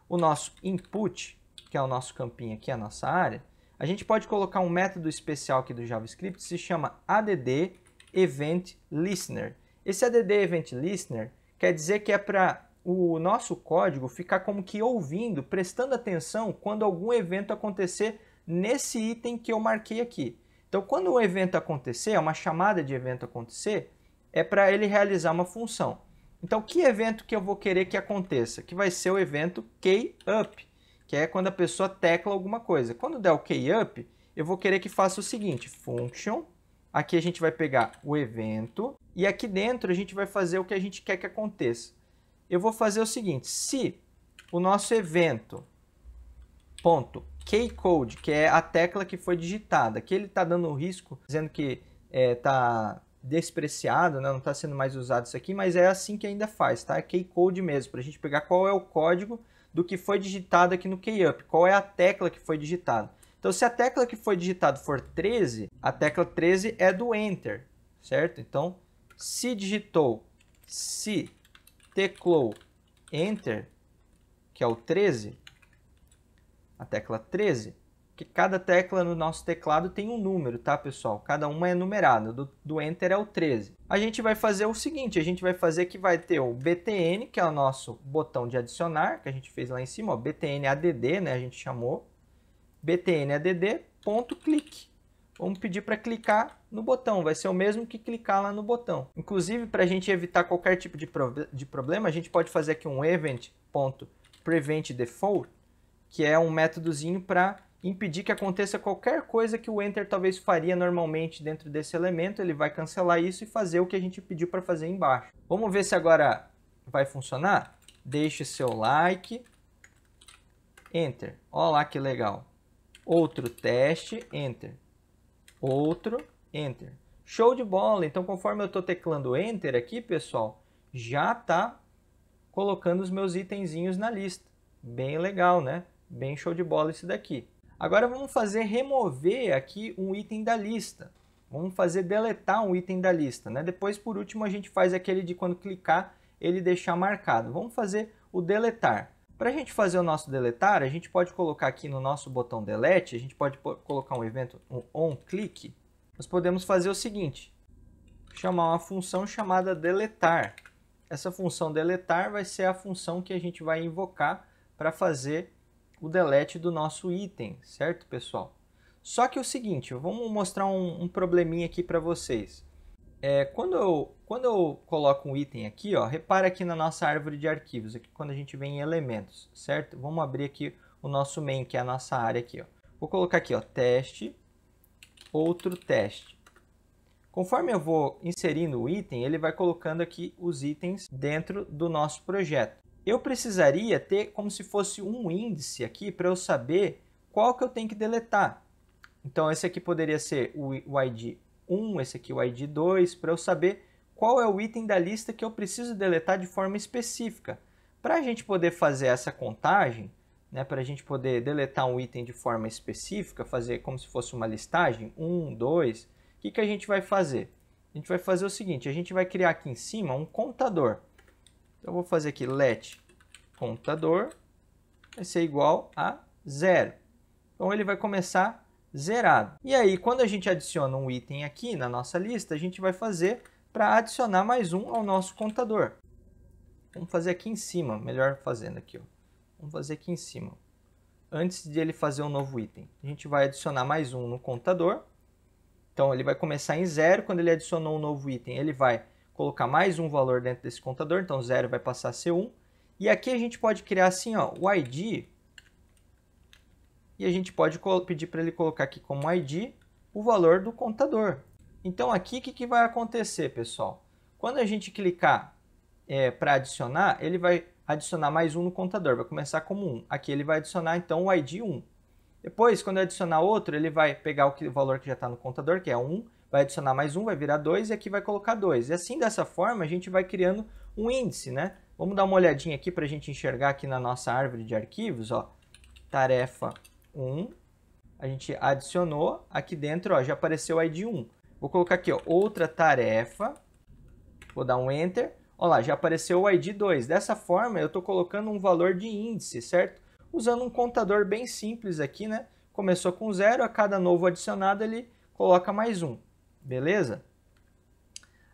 o nosso input, que é o nosso campinho aqui, a nossa área. A gente pode colocar um método especial aqui do JavaScript, se chama add event listener. Esse add event listener quer dizer que é para o nosso código ficar como que ouvindo, prestando atenção quando algum evento acontecer nesse item que eu marquei aqui. Então, quando um evento acontecer, uma chamada de evento acontecer, é para ele realizar uma função. Então, que evento que eu vou querer que aconteça? Que vai ser o evento keyUp, que é quando a pessoa tecla alguma coisa. Quando der o keyUp, eu vou querer que faça o seguinte, function, aqui a gente vai pegar o evento, e aqui dentro a gente vai fazer o que a gente quer que aconteça. Eu vou fazer o seguinte, se o nosso evento .keycode, que é a tecla que foi digitada, que ele está dando um risco, dizendo que está despreciado, né? Não está sendo mais usado isso aqui, mas é assim que ainda faz, tá? É keycode mesmo, para a gente pegar qual é o código do que foi digitado aqui no keyUp, qual é a tecla que foi digitada. Então, se a tecla que foi digitada for 13, a tecla 13 é do Enter, certo? Então, se teclou Enter, que é o 13, a tecla 13, que cada tecla no nosso teclado tem um número, tá, pessoal? Cada uma é numerada, do Enter é o 13. A gente vai fazer o seguinte, a gente vai fazer que vai ter o btn, que é o nosso botão de adicionar, que a gente fez lá em cima, ó, btn add, né, a gente chamou, btn add.click. vamos pedir para clicar no botão, vai ser o mesmo que clicar lá no botão. Inclusive, para a gente evitar qualquer tipo de problema, a gente pode fazer aqui um event.preventDefault, que é um métodozinho para impedir que aconteça qualquer coisa que o Enter talvez faria normalmente dentro desse elemento. Ele vai cancelar isso e fazer o que a gente pediu para fazer embaixo. Vamos ver se agora vai funcionar? Deixe seu like, Enter. Olha lá que legal. Outro teste, Enter. Outro, Enter. Show de bola! Então, conforme eu estou teclando Enter aqui, pessoal, já está colocando os meus itenzinhos na lista. Bem legal, né? Bem show de bola isso daqui. Agora vamos fazer remover aqui um item da lista. Vamos fazer deletar um item da lista, né? Depois, por último, a gente faz aquele de quando clicar, ele deixar marcado. Vamos fazer o deletar. Para a gente fazer o nosso deletar, a gente pode colocar aqui no nosso botão delete, a gente pode colocar um evento, um onClick. Nós podemos fazer o seguinte, chamar uma função chamada deletar. Essa função deletar vai ser a função que a gente vai invocar para fazer o delete do nosso item, certo, pessoal? Só que é o seguinte, vamos mostrar um probleminha aqui para vocês. Quando eu coloco um item aqui, ó, repara aqui na nossa árvore de arquivos, aqui quando a gente vem em elementos, certo? Vamos abrir aqui o nosso main, que é a nossa área aqui, ó. Vou colocar aqui, ó, teste, outro teste. Conforme eu vou inserindo o item, ele vai colocando aqui os itens dentro do nosso projeto. Eu precisaria ter como se fosse um índice aqui para eu saber qual que eu tenho que deletar. Então, esse aqui poderia ser o ID 1, esse aqui o ID 2, para eu saber qual é o item da lista que eu preciso deletar de forma específica. Para a gente poder fazer essa contagem, né, para a gente poder deletar um item de forma específica, fazer como se fosse uma listagem, 1, 2, o que a gente vai fazer? A gente vai fazer o seguinte, a gente vai criar aqui em cima um contador. Então, eu vou fazer aqui let contador, vai ser igual a 0. Então, ele vai começar zerado. E aí, quando a gente adiciona um item aqui na nossa lista, a gente vai fazer para adicionar mais um ao nosso contador. Vamos fazer aqui em cima, melhor fazendo aqui, ó. Vamos fazer aqui em cima. Antes de ele fazer um novo item, a gente vai adicionar mais um no contador. Então, ele vai começar em 0. Quando ele adicionou um novo item, ele vai colocar mais um valor dentro desse contador. Então, 0 vai passar a ser 1. E aqui a gente pode criar assim, ó, o ID. E a gente pode pedir para ele colocar aqui como ID o valor do contador. Então, aqui o que vai acontecer, pessoal? Quando a gente clicar para adicionar, ele vai adicionar mais um no contador. Vai começar como 1. Aqui ele vai adicionar, então, o ID 1. Depois, quando eu adicionar outro, ele vai pegar o valor que já está no contador, que é 1, vai adicionar mais um, vai virar 2, e aqui vai colocar 2. E assim, dessa forma, a gente vai criando um índice, né? Vamos dar uma olhadinha aqui para a gente enxergar aqui na nossa árvore de arquivos, ó. Tarefa 1, a gente adicionou, aqui dentro, ó, já apareceu o ID 1. Vou colocar aqui, ó, outra tarefa, vou dar um Enter, olha lá, já apareceu o ID 2. Dessa forma, eu estou colocando um valor de índice, certo? Usando um contador bem simples aqui, né? Começou com 0, a cada novo adicionado ele coloca mais um, beleza?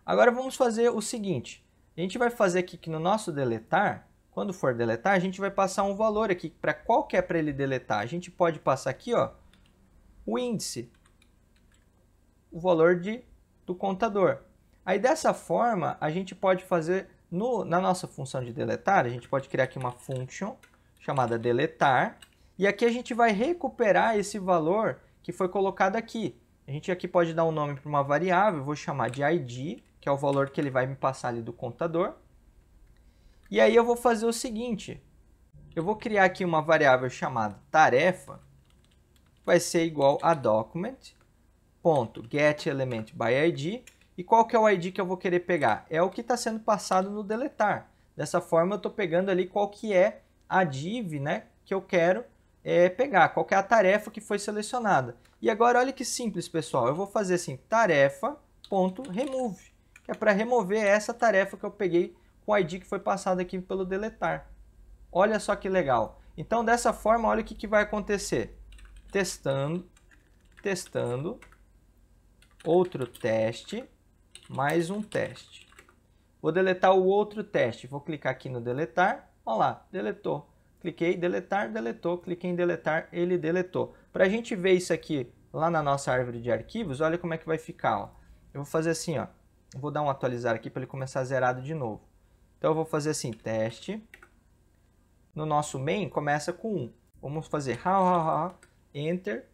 Agora vamos fazer o seguinte, a gente vai fazer aqui que no nosso deletar, quando for deletar, a gente vai passar um valor aqui, para qual que é para ele deletar? A gente pode passar aqui, ó, o índice, o valor do contador. Aí dessa forma, a gente pode fazer, na nossa função de deletar, a gente pode criar aqui uma function chamada deletar, e aqui a gente vai recuperar esse valor que foi colocado aqui. A gente aqui pode dar um nome para uma variável, eu vou chamar de ID, que é o valor que ele vai me passar ali do contador. E aí eu vou fazer o seguinte, eu vou criar aqui uma variável chamada tarefa, vai ser igual a document.getElementById, e qual que é o ID que eu vou querer pegar? É o que está sendo passado no deletar. Dessa forma eu estou pegando ali qual que é a div, né, que eu quero pegar, qual que é a tarefa que foi selecionada. E agora olha que simples, pessoal, eu vou fazer assim, tarefa.remove, que é para remover essa tarefa que eu peguei com o ID que foi passado aqui pelo deletar. Olha só que legal. Então, dessa forma, olha o que vai acontecer. Testando, outro teste, mais um teste. Vou deletar o outro teste, vou clicar aqui no deletar, olha lá, deletou. Cliquei em deletar, deletou, cliquei em deletar, ele deletou. Para a gente ver isso aqui lá na nossa árvore de arquivos, olha como é que vai ficar. Ó. Eu vou fazer assim, ó. Eu vou dar um atualizar aqui para ele começar zerado de novo. Então eu vou fazer assim, teste. No nosso main começa com 1. Vamos fazer enter,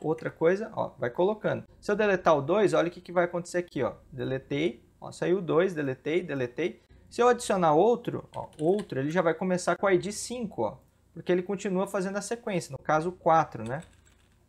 outra coisa, ó, vai colocando. Se eu deletar o 2, olha o que vai acontecer aqui, ó. Deletei, ó, saiu o 2, deletei. Se eu adicionar outro, ó, ele já vai começar com o ID 5, ó, porque ele continua fazendo a sequência, no caso 4, né?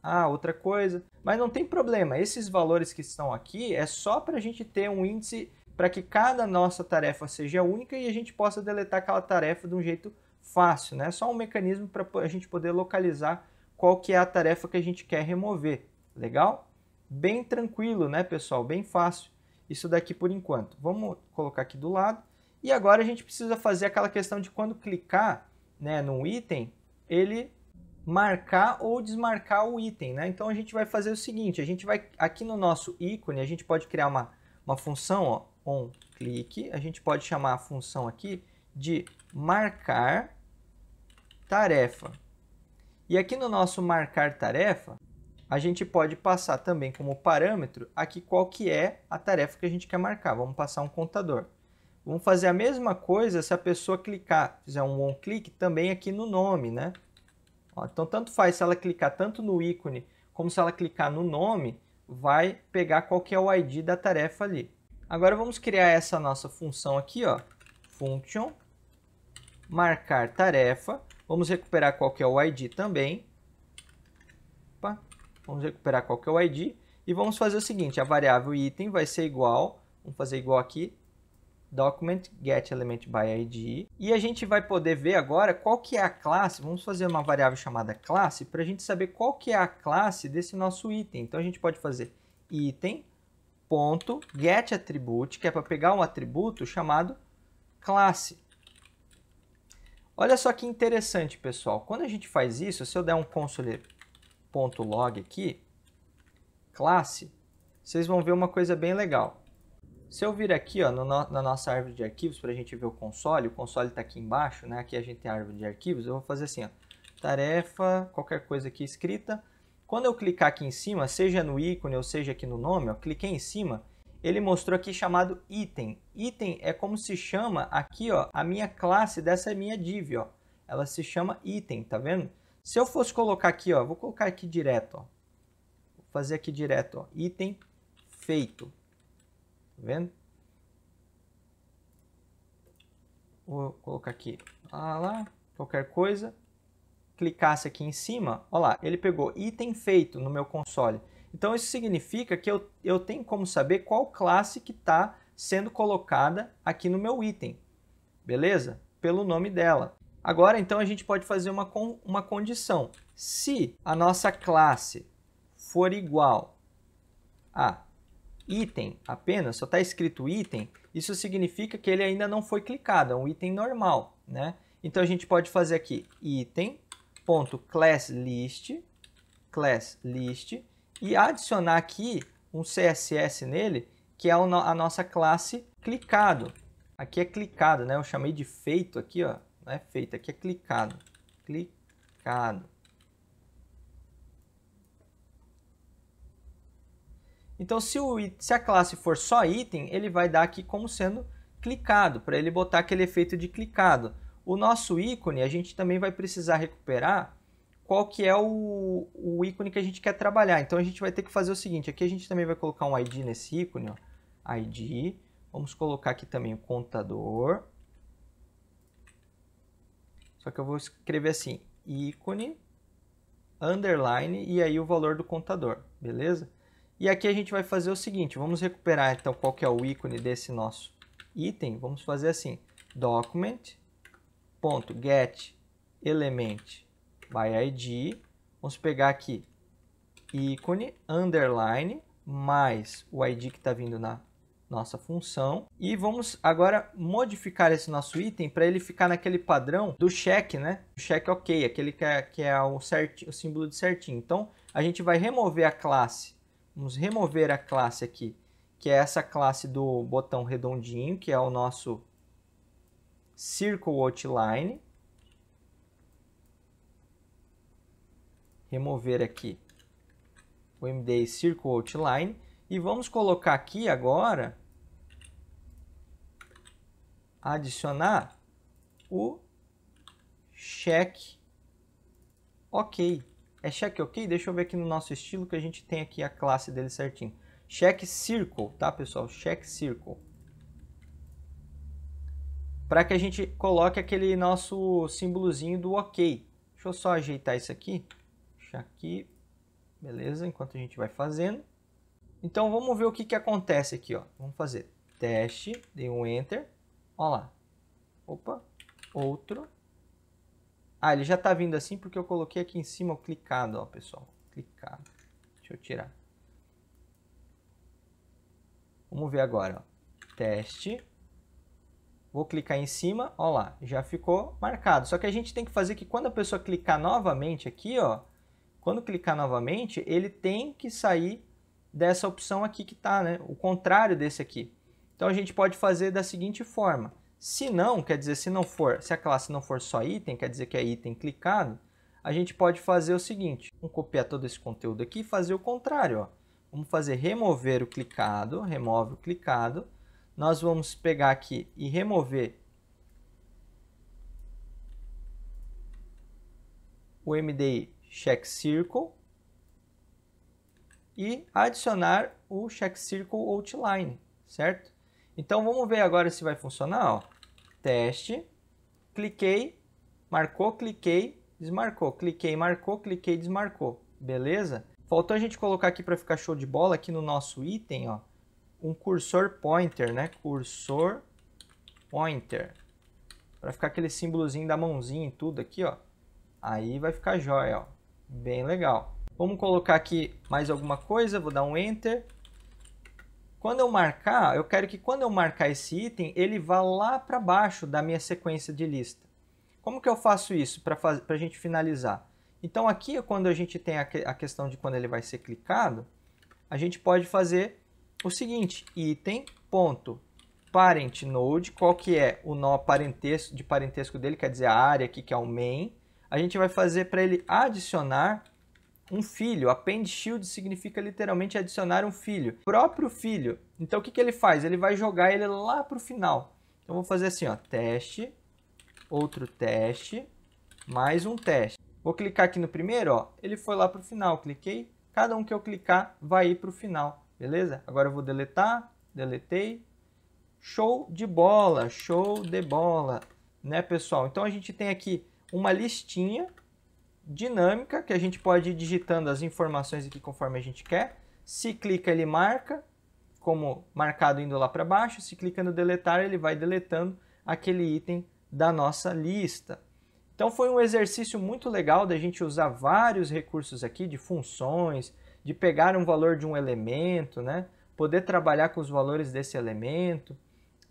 Ah, outra coisa. Mas não tem problema, esses valores que estão aqui é só para a gente ter um índice para que cada nossa tarefa seja única e a gente possa deletar aquela tarefa de um jeito fácil, né? Só um mecanismo para a gente poder localizar qual que é a tarefa que a gente quer remover. Legal? Bem tranquilo, né, pessoal? Bem fácil. Isso daqui por enquanto. Vamos colocar aqui do lado. E agora a gente precisa fazer aquela questão de quando clicar, né, num item, ele marcar ou desmarcar o item, né? Então a gente vai fazer o seguinte, a gente vai aqui no nosso ícone, a gente pode criar uma função, ó, onClick, a gente pode chamar a função aqui de marcar tarefa. E aqui no nosso marcar tarefa, a gente pode passar também como parâmetro aqui qual que é a tarefa que a gente quer marcar. Vamos passar um contador. Vamos fazer a mesma coisa se a pessoa clicar, fizer um onClick também aqui no nome, né? Ó, então, tanto faz se ela clicar tanto no ícone como se ela clicar no nome, vai pegar qual que é o ID da tarefa ali. Agora vamos criar essa nossa função aqui, ó, function marcar tarefa. Vamos recuperar qual que é o ID também. Opa, vamos recuperar qual que é o ID e vamos fazer o seguinte, a variável item vai ser igual, vamos fazer igual aqui, document get element by ID, e a gente vai poder ver agora qual que é a classe. Vamos fazer uma variável chamada classe para a gente saber qual que é a classe desse nosso item. Então a gente pode fazer item.getAttribute, que é para pegar um atributo chamado classe. Olha só que interessante, pessoal. Quando a gente faz isso, se eu der um console.log aqui, classe, vocês vão ver uma coisa bem legal. Se eu vir aqui, ó, na nossa árvore de arquivos, para a gente ver o console está aqui embaixo, né? Aqui a gente tem a árvore de arquivos, eu vou fazer assim, ó, tarefa, qualquer coisa aqui escrita. Quando eu clicar aqui em cima, seja no ícone ou seja aqui no nome, ó, cliquei em cima, ele mostrou aqui chamado item. Item é como se chama aqui, ó, a minha classe dessa minha div, ó. Ela se chama item, tá vendo? Se eu fosse colocar aqui, ó, vou colocar aqui direto, ó. Vou fazer aqui direto, ó, item feito. Tá vendo? Vou colocar aqui, lá, qualquer coisa. Clicasse aqui em cima, olha lá, ele pegou item feito no meu console. Então isso significa que eu tenho como saber qual classe que está sendo colocada aqui no meu item. Beleza? Pelo nome dela. Agora então a gente pode fazer uma condição. Se a nossa classe for igual a item apenas, só está escrito item, isso significa que ele ainda não foi clicado, é um item normal, né? Então a gente pode fazer aqui item.classList e adicionar aqui um CSS nele, que é a nossa classe clicado. Aqui é clicado, né? Eu chamei de feito aqui, ó, não é feito, aqui é clicado. Clicado. Então, se a classe for só item, ele vai dar aqui como sendo clicado, para ele botar aquele efeito de clicado. O nosso ícone, a gente também vai precisar recuperar qual que é o ícone que a gente quer trabalhar. Então, a gente vai ter que fazer o seguinte, aqui a gente também vai colocar um ID nesse ícone, ó, ID. Vamos colocar aqui também o contador. Só que eu vou escrever assim, ícone, underline, e aí o valor do contador, beleza? E aqui a gente vai fazer o seguinte, vamos recuperar então qual que é o ícone desse nosso item. Vamos fazer assim, document.getElement by ID. Vamos pegar aqui ícone, underline, mais o ID que está vindo na nossa função. E vamos agora modificar esse nosso item para ele ficar naquele padrão do check, né? O check OK, aquele que é o símbolo de certinho. Então, a gente vai remover a classe. Vamos remover a classe aqui, que é essa classe do botão redondinho, que é o nosso Circle Outline. Remover aqui o MDA Circle Outline e vamos colocar aqui agora, adicionar o check OK. É check OK? Deixa eu ver aqui no nosso estilo que a gente tem aqui a classe dele certinho. Check Circle, tá, pessoal? Check Circle. Para que a gente coloque aquele nosso símbolozinho do OK. Deixa eu só ajeitar isso aqui. Deixa aqui. Beleza? Enquanto a gente vai fazendo. Então, vamos ver o que acontece aqui, ó. Vamos fazer teste, dei um Enter. Olha lá. Opa, outro. Ah, ele já está vindo assim porque eu coloquei aqui em cima o clicado, ó, pessoal. Clicado. Deixa eu tirar. Vamos ver agora, ó. Teste. Vou clicar em cima, ó lá, já ficou marcado. Só que a gente tem que fazer que quando a pessoa clicar novamente aqui, ó, quando clicar novamente, ele tem que sair dessa opção aqui que tá, né? O contrário desse aqui. Então a gente pode fazer da seguinte forma. Se não, quer dizer, se a classe não for só item, quer dizer que é item clicado, a gente pode fazer o seguinte. Vamos copiar todo esse conteúdo aqui e fazer o contrário, ó. Vamos fazer remover o clicado, remove o clicado. Nós vamos pegar aqui e remover o MDI Check Circle e adicionar o Check Circle Outline, certo? Então vamos ver agora se vai funcionar, ó. Teste, cliquei, marcou, cliquei, desmarcou, cliquei, marcou, cliquei, desmarcou, beleza? Faltou a gente colocar aqui para ficar show de bola aqui no nosso item, ó, um cursor pointer, né? Cursor pointer. Para ficar aquele símbolozinho da mãozinha e tudo aqui, ó. Aí vai ficar jóia, ó. Bem legal. Vamos colocar aqui mais alguma coisa. Vou dar um Enter. Quando eu marcar, eu quero que quando eu marcar esse item, ele vá lá para baixo da minha sequência de lista. Como que eu faço isso para a gente finalizar? Então aqui, quando a gente tem a questão de quando ele vai ser clicado, a gente pode fazer o seguinte, item.parent node, qual que é o nó de parentesco dele, quer dizer a área aqui que é o main, a gente vai fazer para ele adicionar um filho. Append shield significa literalmente adicionar um filho, próprio filho. Então o que ele faz? Ele vai jogar ele lá para o final. Então vou fazer assim, ó, teste, outro teste, mais um teste. Vou clicar aqui no primeiro, ó, ele foi lá para o final, cliquei, cada um que eu clicar vai ir para o final. Beleza? Agora eu vou deletar, deletei. Show de bola, né, pessoal? Então a gente tem aqui uma listinha dinâmica que a gente pode ir digitando as informações aqui conforme a gente quer. Se clica, ele marca, como marcado indo lá para baixo. Se clica no deletar, ele vai deletando aquele item da nossa lista. Então foi um exercício muito legal da gente usar vários recursos aqui de funções, de pegar um valor de um elemento, né? Poder trabalhar com os valores desse elemento,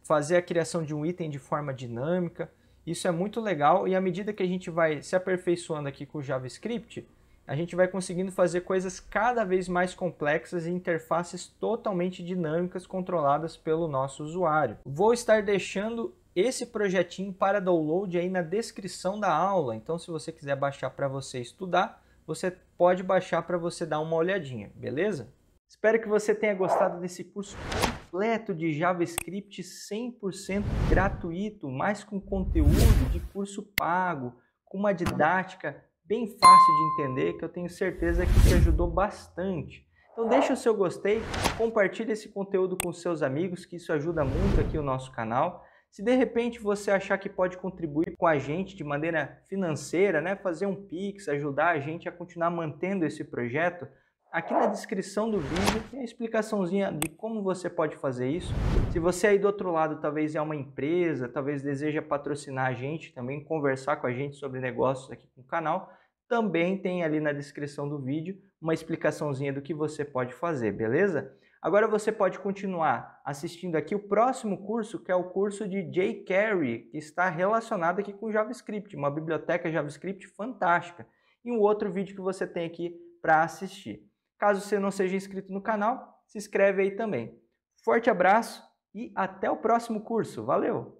fazer a criação de um item de forma dinâmica. Isso é muito legal e à medida que a gente vai se aperfeiçoando aqui com o JavaScript, a gente vai conseguindo fazer coisas cada vez mais complexas e interfaces totalmente dinâmicas controladas pelo nosso usuário. Vou estar deixando esse projetinho para download aí na descrição da aula, então se você quiser baixar para você estudar, você pode baixar para você dar uma olhadinha, beleza? Espero que você tenha gostado desse curso completo de JavaScript 100% gratuito, mas com conteúdo de curso pago, com uma didática bem fácil de entender, que eu tenho certeza que te ajudou bastante. Então deixa o seu gostei, compartilhe esse conteúdo com seus amigos, que isso ajuda muito aqui o nosso canal. Se de repente você achar que pode contribuir com a gente de maneira financeira, né, fazer um Pix, ajudar a gente a continuar mantendo esse projeto, aqui na descrição do vídeo tem a explicaçãozinha de como você pode fazer isso. Se você aí do outro lado talvez é uma empresa, talvez deseja patrocinar a gente também, conversar com a gente sobre negócios aqui com o canal, também tem ali na descrição do vídeo uma explicaçãozinha do que você pode fazer, beleza? Agora você pode continuar assistindo aqui o próximo curso, que é o curso de jQuery, que está relacionado aqui com JavaScript, uma biblioteca JavaScript fantástica. E um outro vídeo que você tem aqui para assistir. Caso você não seja inscrito no canal, se inscreve aí também. Forte abraço e até o próximo curso. Valeu!